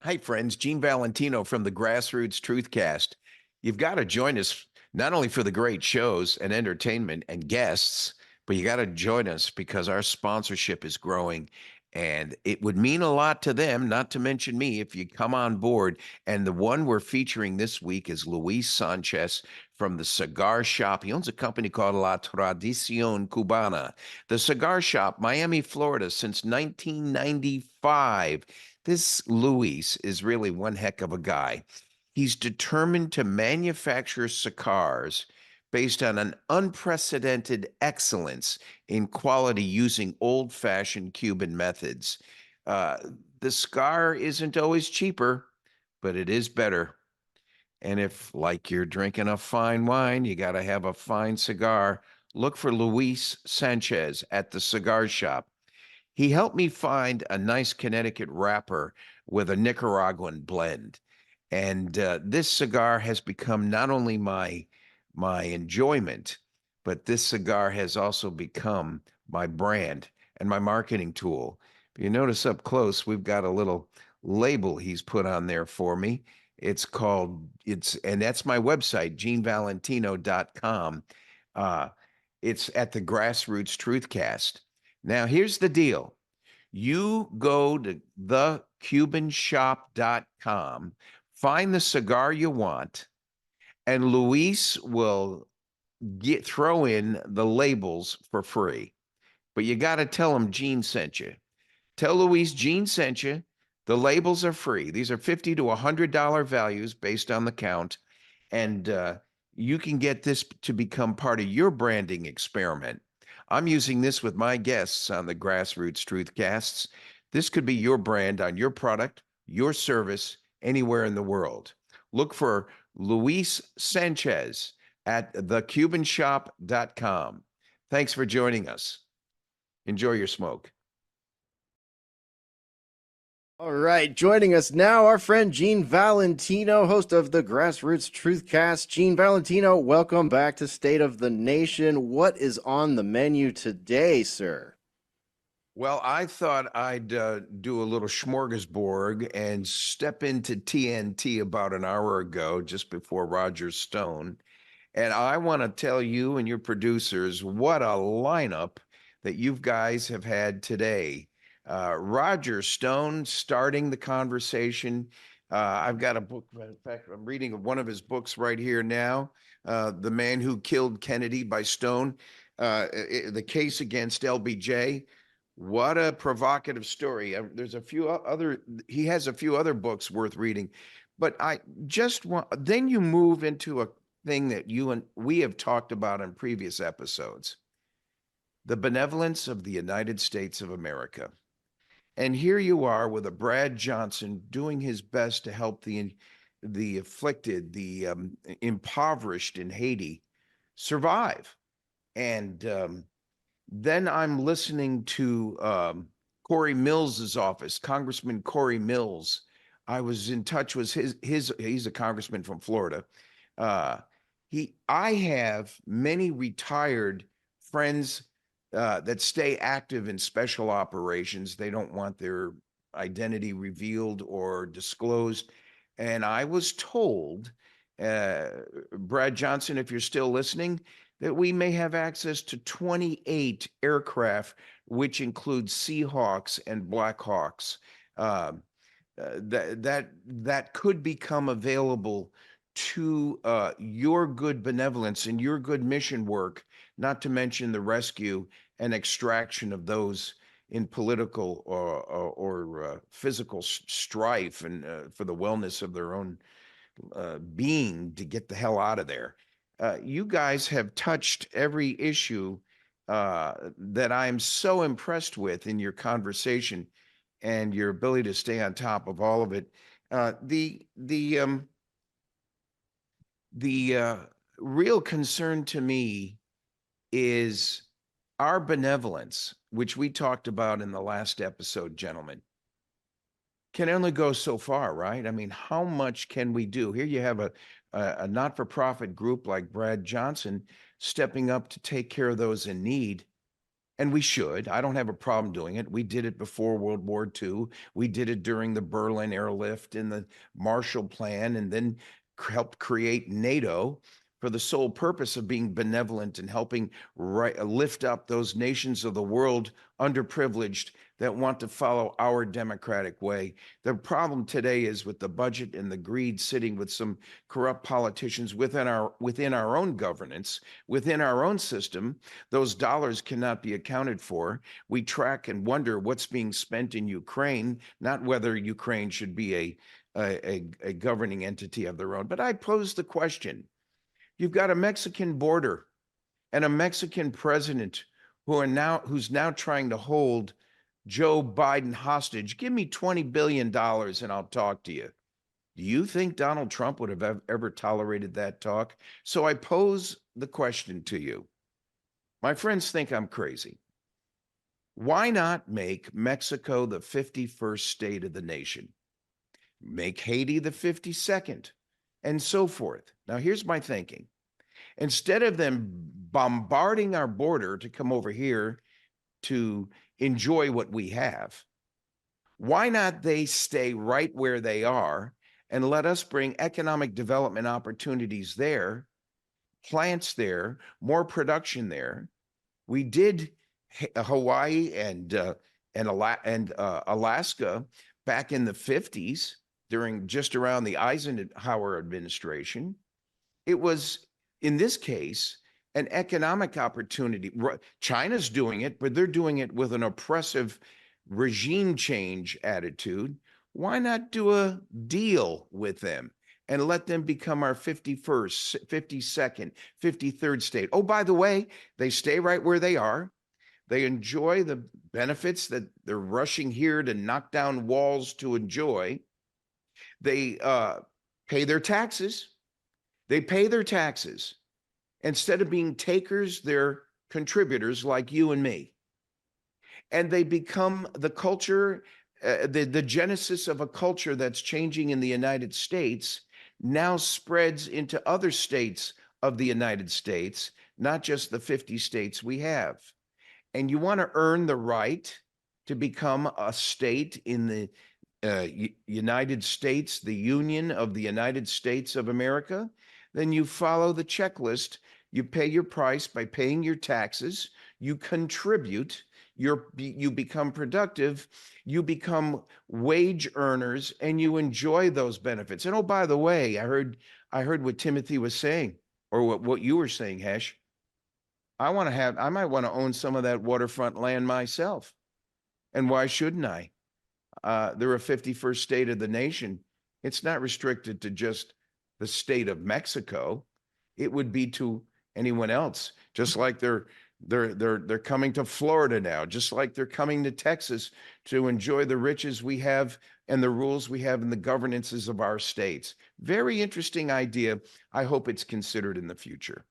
Hi, friends. Gene Valentino from the Grassroots Truthcast. You've got to join us not only for the great shows and entertainment and guests, but you got to join us because our sponsorship is growing and it would mean a lot to them, not to mention me, if you come on board. And the one we're featuring this week is Luis Sanchez from the Cigar Shop. He owns a company called La Tradicion Cubana. The Cigar Shop, Miami, Florida, since 1995. This Luis is really one heck of a guy. He's determined to manufacture cigars based on an unprecedented excellence in quality using old fashioned Cuban methods. Uh, the cigar isn't always cheaper, but it is better. And if, like you're drinking a fine wine, you got to have a fine cigar, look for Luis Sanchez at the cigar shop. He helped me find a nice Connecticut wrapper with a Nicaraguan blend. And this cigar has become not only my enjoyment, but this cigar has also become my brand and my marketing tool. If you notice up close, we've got a little label he's put on there for me. And that's my website, genevalentino.com. Uh, it's at the Grassroots Truthcast. Now, here's the deal. You go to thecubanshop.com, find the cigar you want, and Luis will throw in the labels for free. But you got to tell him Gene sent you. Tell Luis Gene sent you. The labels are free. These are $50 to $100 values based on the count. And you can get this to become part of your branding experiment. I'm using this with my guests on the Grassroots Truthcasts. This could be your brand on your product, your service, anywhere in the world. Look for Luis Sanchez at thecubanshop.com. Thanks for joining us. Enjoy your smoke. All right, joining us now, our friend Gene Valentino, host of the Grassroots Truthcast. Gene Valentino, welcome back to State of the Nation. What is on the menu today, sir? Well, I thought I'd do a little smorgasbord and step into TNT about an hour ago, just before Roger Stone. And I want to tell you and your producers what a lineup that you guys have had today. Roger Stone starting the conversation. I've got a book. In fact, I'm reading one of his books right here now, The Man Who Killed Kennedy by Stone, The Case Against LBJ. What a provocative story. There's a few other, he has a few other books worth reading, but I just want, then you move into a thing that you and we have talked about in previous episodes, the benevolence of the United States of America. And here you are with a Brad Johnson doing his best to help the afflicted, the impoverished in Haiti survive. And then I'm listening to Corey Mills's office, Congressman Corey Mills. I was in touch with his he's a congressman from Florida. Uh, I have many retired friends that stay active in special operations. They don't want their identity revealed or disclosed. And I was told, uh, Brad Johnson, if you're still listening, that we may have access to 28 aircraft, which includes Seahawks and Blackhawks. That could become available to your good benevolence and your good mission work, not to mention the rescue and extraction of those in political or physical strife and for the wellness of their own being to get the hell out of there. You guys have touched every issue that I'm so impressed with in your conversation and your ability to stay on top of all of it. The real concern to me is our benevolence, which we talked about in the last episode, gentlemen, can only go so far, right? I mean, how much can we do? Here you have a not-for-profit group like Brad Johnson stepping up to take care of those in need. And we should. I don't have a problem doing it. We did it before World War II. We did it during the Berlin airlift and the Marshall Plan, and then helped create NATO for the sole purpose of being benevolent and helping lift up those nations of the world, underprivileged, that want to follow our democratic way. The problem today is with the budget and the greed sitting with some corrupt politicians within our own governance, within our own system. Those dollars cannot be accounted for. We track and wonder what's being spent in Ukraine, not whether Ukraine should be a governing entity of their own. But I pose the question: you've got a Mexican border and a Mexican president who's now trying to hold Joe Biden hostage. Give me $20 billion and I'll talk to you. Do you think Donald Trump would have ever tolerated that talk? So I pose the question to you. My friends think I'm crazy. Why not make Mexico the 51st state of the nation? Make Haiti the 52nd, and so forth. Now, here's my thinking. Instead of them bombarding our border to come over here to enjoy what we have, why not they stay right where they are and let us bring economic development opportunities there, plants there, more production there? We did Hawaii and Alaska back in the 50s during just around the Eisenhower administration. It was, in this case, an economic opportunity. China's doing it, but they're doing it with an oppressive regime change attitude. Why not do a deal with them and let them become our 51st, 52nd, 53rd state? Oh, by the way, they stay right where they are. They enjoy the benefits that they're rushing here to knock down walls to enjoy. They pay their taxes. They pay their taxes. Instead of being takers, they're contributors like you and me. And they become the culture, the genesis of a culture that's changing in the United States now spreads into other states of the United States, not just the 50 states we have. And you want to earn the right to become a state in the United States, the Union of the United States of America, then you follow the checklist. You pay your price by paying your taxes. You contribute. You become productive. You become wage earners, and you enjoy those benefits. And oh, by the way, I heard what Timothy was saying, or what you were saying, Hesh. I might want to own some of that waterfront land myself. And why shouldn't I? They're a 51st state of the nation. It's not restricted to just the state of Mexico. It would be to anyone else, just like they're coming to Florida now, just like they're coming to Texas to enjoy the riches we have and the rules we have in the governances of our states. Very interesting idea. I hope it's considered in the future.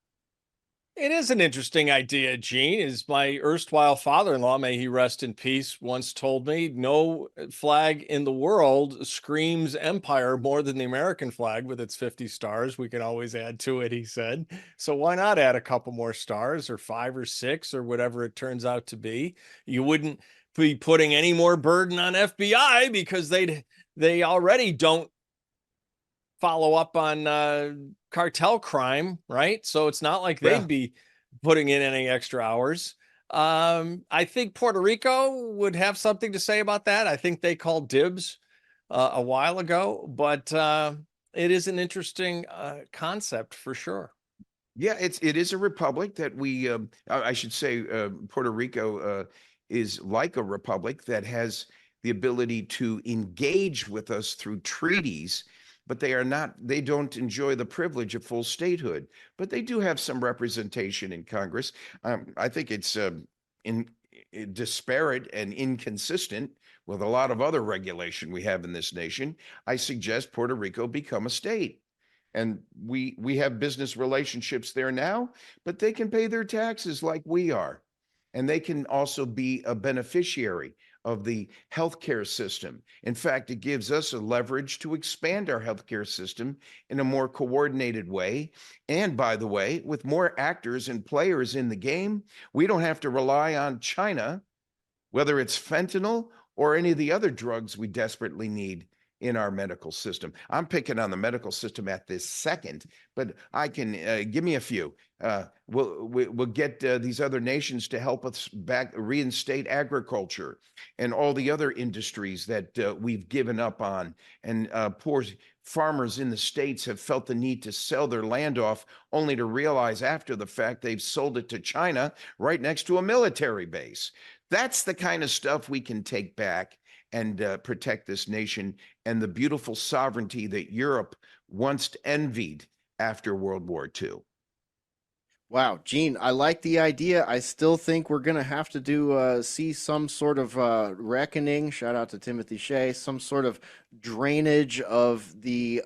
It is an interesting idea, Gene. As my erstwhile father-in-law, may he rest in peace, once told me, no flag in the world screams empire more than the American flag with its 50 stars. We can always add to it, he said. So why not add a couple more stars, or 5 or 6, or whatever it turns out to be? You wouldn't be putting any more burden on FBI because they already don't follow up on cartel crime, right? So it's not like they'd be putting in any extra hours. I think Puerto Rico would have something to say about that. I think they called dibs a while ago, but it is an interesting concept for sure. Yeah, it is a republic that I should say, Puerto Rico is like a republic that has the ability to engage with us through treaties, but they don't enjoy the privilege of full statehood, but they do have some representation in Congress. I think it's disparate and inconsistent with a lot of other regulation we have in this nation. I suggest Puerto Rico become a state. And we have business relationships there now, but they can pay their taxes like we are. And they can also be a beneficiary of the healthcare system. In fact, it gives us a leverage to expand our healthcare system in a more coordinated way. And by the way, with more actors and players in the game, we don't have to rely on China, whether it's fentanyl or any of the other drugs we desperately need in our medical system. I'm picking on the medical system at this second, but I can give me a few. We'll get these other nations to help us back reinstate agriculture and all the other industries that we've given up on. And poor farmers in the States have felt the need to sell their land off only to realize after the fact they've sold it to China right next to a military base. That's the kind of stuff we can take back and protect this nation and the beautiful sovereignty that Europe once envied after World War II. Wow, Gene, I like the idea. I still think we're going to have to see some sort of reckoning. Shout out to Timothy Shea. Some sort of drainage of the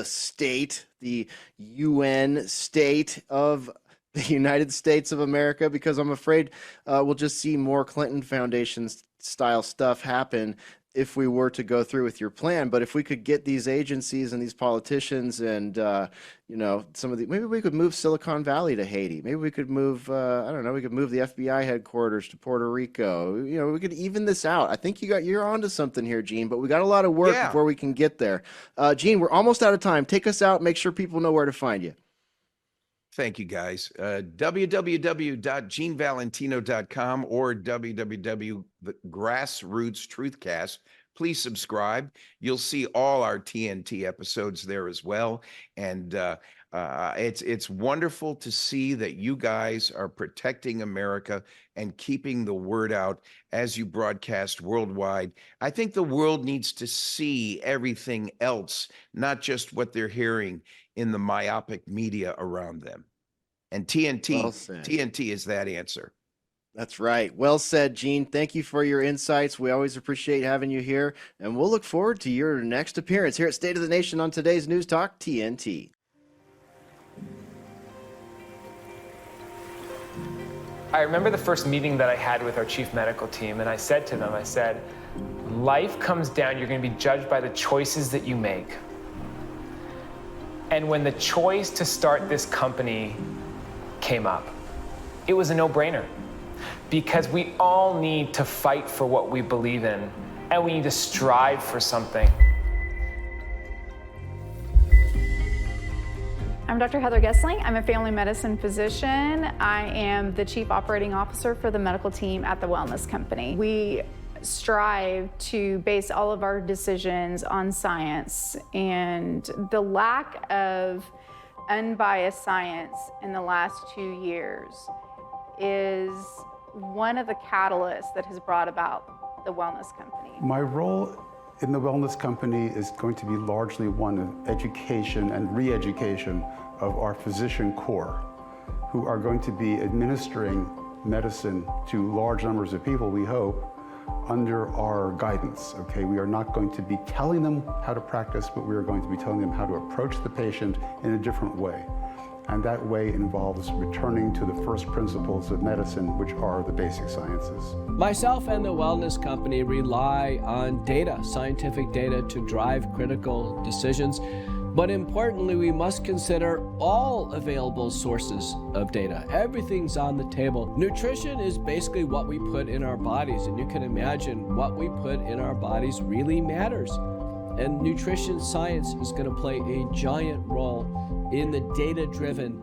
state, the UN state of the United States of America, because I'm afraid we'll just see more Clinton Foundation style stuff happen if we were to go through with your plan. But if we could get these agencies and these politicians and, some of the, maybe we could move Silicon Valley to Haiti. Maybe we could move, I don't know, we could move the FBI headquarters to Puerto Rico. We could even this out. I think you're onto something here, Gene, but we got a lot of work before we can get there. Gene, we're almost out of time. Take us out. Make sure people know where to find you. Thank you, guys. www.genevalentino.com or www.grassrootstruthcast. Please subscribe. You'll see all our TNT episodes there as well. And it's wonderful to see that you guys are protecting America and keeping the word out as you broadcast worldwide. I think the world needs to see everything else, not just what they're hearing in the myopic media around them. And TNT is that answer. That's right. Well said, Gene. Thank you for your insights. We always appreciate having you here, and we'll look forward to your next appearance here at State of the Nation on today's News Talk TNT. I remember the first meeting that I had with our chief medical team, and I said to them, life comes down, you're going to be judged by the choices that you make. And when the choice to start this company came up, it was a no-brainer, because we all need to fight for what we believe in, and we need to strive for something. I'm Dr. Heather Gessling. I'm a family medicine physician. I am the Chief Operating Officer for the medical team at the Wellness Company. We strive to base all of our decisions on science, and the lack of unbiased science in the last 2 years is one of the catalysts that has brought about the Wellness Company. My role in the Wellness Company is going to be largely one of education and re-education of our physician corps, who are going to be administering medicine to large numbers of people, we hope, under our guidance, okay? We are not going to be telling them how to practice, but we are going to be telling them how to approach the patient in a different way. And that way involves returning to the first principles of medicine, which are the basic sciences. Myself and the Wellness Company rely on data, scientific data, to drive critical decisions. But importantly, we must consider all available sources of data. Everything's on the table. Nutrition is basically what we put in our bodies, and you can imagine what we put in our bodies really matters. And nutrition science is going to play a giant role in the data-driven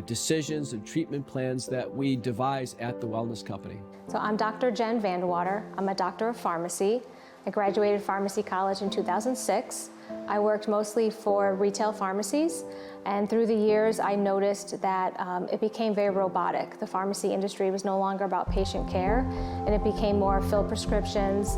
decisions and treatment plans that we devise at the Wellness Company. So I'm Dr. Jen Vandewater. I'm a doctor of pharmacy. I graduated pharmacy college in 2006. I worked mostly for retail pharmacies, and through the years I noticed that it became very robotic. The pharmacy industry was no longer about patient care, and it became more fill prescriptions,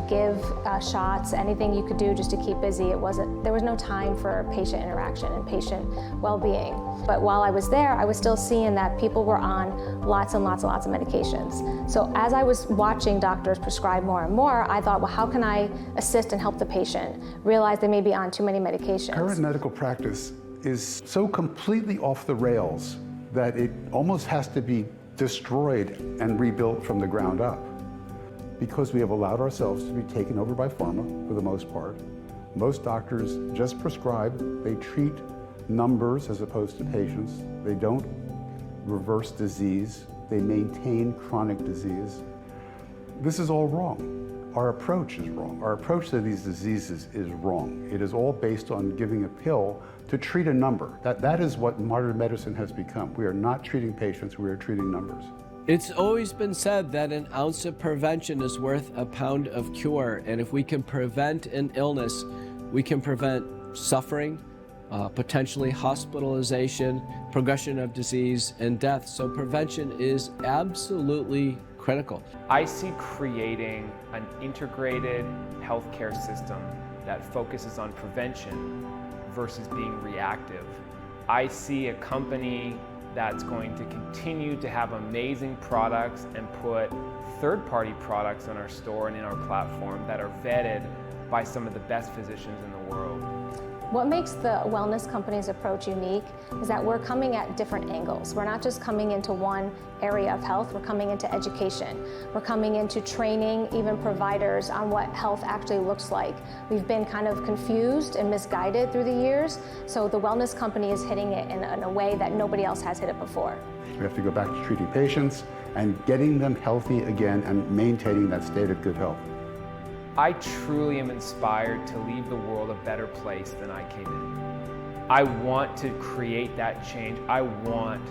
give shots, anything you could do just to keep busy. There was no time for patient interaction and patient well-being. But while I was there, I was still seeing that people were on lots and lots and lots of medications. So as I was watching doctors prescribe more and more, I thought, well, how can I assist and help the patient realize they may be on too many medications? Current medical practice is so completely off the rails that it almost has to be destroyed and rebuilt from the ground up. because we have allowed ourselves to be taken over by pharma for the most part. Most doctors just prescribe, they treat numbers as opposed to patients. They don't reverse disease, they maintain chronic disease. This is all wrong. Our approach is wrong. Our approach to these diseases is wrong. It is all based on giving a pill to treat a number. That is what modern medicine has become. We are not treating patients, we are treating numbers. It's always been said that an ounce of prevention is worth a pound of cure. And if we can prevent an illness, we can prevent suffering, potentially hospitalization, progression of disease, and death. So prevention is absolutely critical. I see creating an integrated healthcare system that focuses on prevention versus being reactive. I see a company that's going to continue to have amazing products and put third-party products on our store and in our platform that are vetted by some of the best physicians in the world. What makes the wellness company's approach unique is that we're coming at different angles. We're not just coming into one area of health, we're coming into education. We're coming into training even providers on what health actually looks like. We've been kind of confused and misguided through the years, so the wellness company is hitting it in a way that nobody else has hit it before. We have to go back to treating patients and getting them healthy again and maintaining that state of good health. I truly am inspired to leave the world a better place than I came in. I want to create that change. I want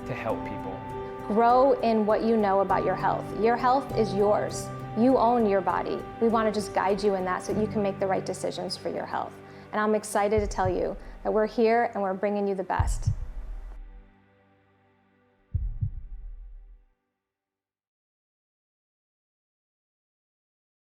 to help people. Grow in what you know about your health. Your health is yours. You own your body. We want to just guide you in that so you can make the right decisions for your health. And I'm excited to tell you that we're here and we're bringing you the best.